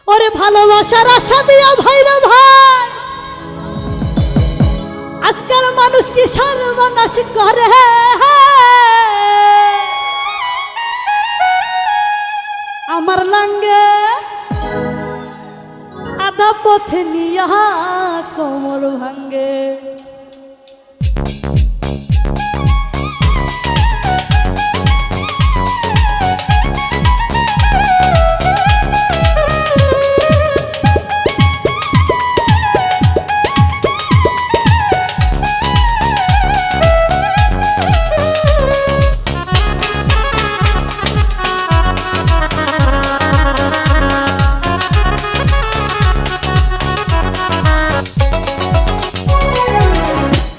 ওরে ভালোবাসার আশা দিয়া ভাইরা ভাই আজকাল মানুষ কি সর্বনাশ করে আমার লাঙ্গে আধা পথে নিয়া কোমর ভাঙ্গে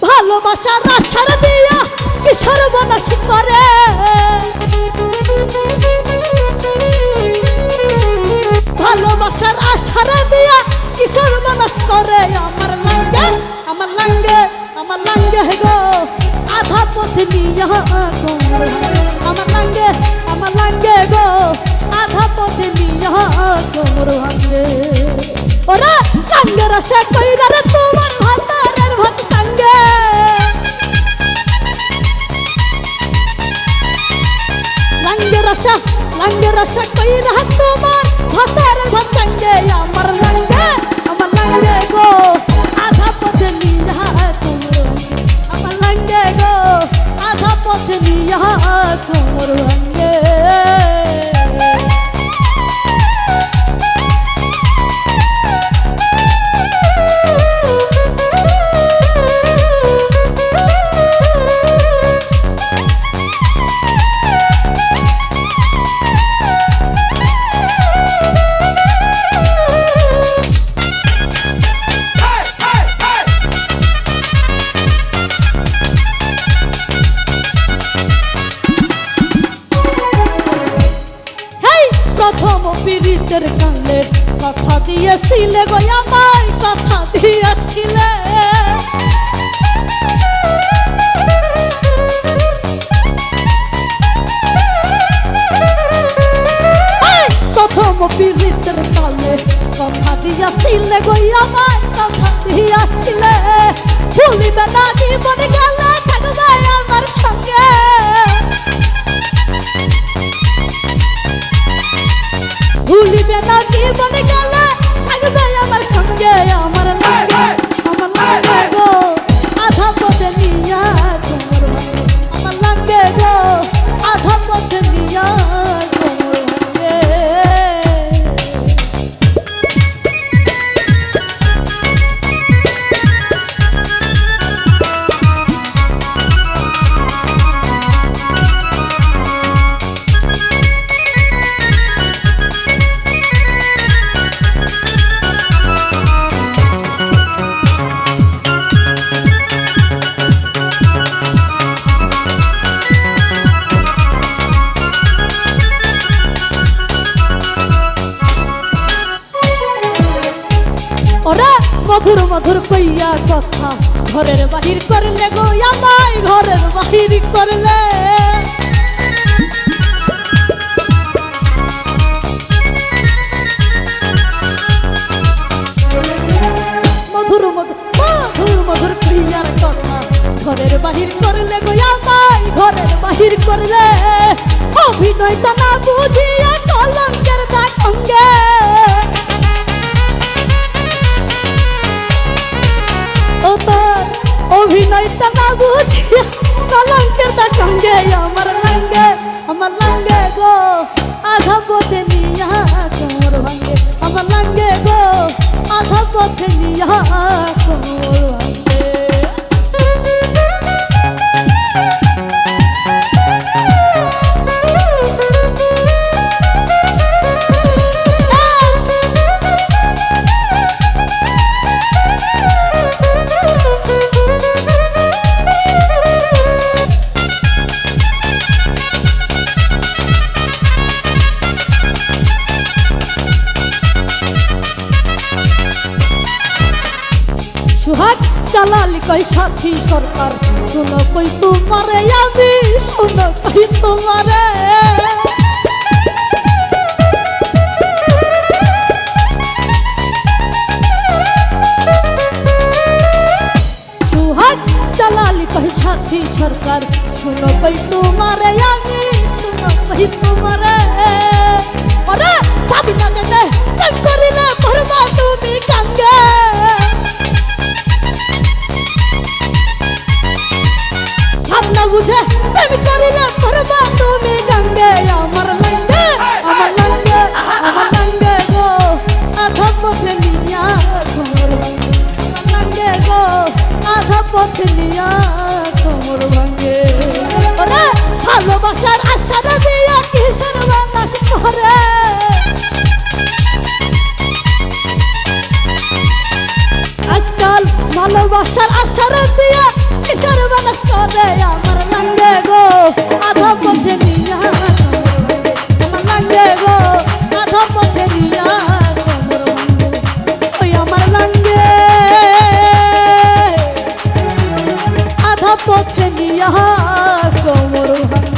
ভালোবাসার আশার দিয়া কি সর্বনাশ করে ভালোবাসার আশার দিয়া কি সর্বনাশ করে আমার লাঙ্গে আমার লাঙ্গে আমার লাঙ্গে গো আধা পথে নিয়া কোমর আমার লাঙ্গে গো আধা পথে নিয়া কোমর ভাঙ্গে ওরা লাঙ্গের আশা কইরা রে তোমার ভাতারের ভাত টাঙ্গে লাঙ্গের আশা কইরা তোমার ভাতারের ভাত টাঙ্গে আমার লাঙ্গে গো আধা পথে নিয়া কোমর আমার লাঙ্গে গো আধা পথে নিয়া কোমর ভাঙ্গে প্রথম পীড়িতের কালে কথা দিয়েছিলে গো আমায় কথা দিয়েছিলে প্রথম পীড়িতের কালে কথা দিয়েছিলে গো আমায় কথা দিয়েছিলে ভুলিবে না জীবনে গেলে থাকবে আমার সঙ্গে ভুলিবে না জীবনে গেলে থাকবে আমার সঙ্গে আমার লাঙ্গে গো আধা পথে নিয়া কোমর ভাঙ্গে আমার লাঙ্গে গো আধা পথে নিয়া কোমর ভাঙ্গে ওরা মধুর মধুর কইয়া কথা ঘরের বাহির করলে গো আমায় ঘরের বাহির করলে মধুর মধুর মধুর মধুর কইয়ার কথা ঘরের বাহির করলে গো আমায় ঘরের বাহির করলে অভিনয় তো না বুঝিয়া কলঙ্কের দাগ অঙ্গে অভিনয় তো না বুঝিয়া কলঙ্কের দাগ অঙ্গে আমার লাঙ্গে গো আধা পথে নিয়া কোমর ভাঙ্গে আমার লাঙ্গে গো আধা পথে নিয়া কোমর ভাঙ্গে সুহাগ জালালি কই সাথী সরকার শুনো কই তোমারে আমি শুনো কই তোমারে আমার লাঙ্গে গো আধা পথে নিয়া আমার লাঙ্গে গো আধা পথে নিয়া কোমর ভাঙ্গে ওই আমার লাঙ্গে আধা পথে নিয়া কোমর ভাঙ্গে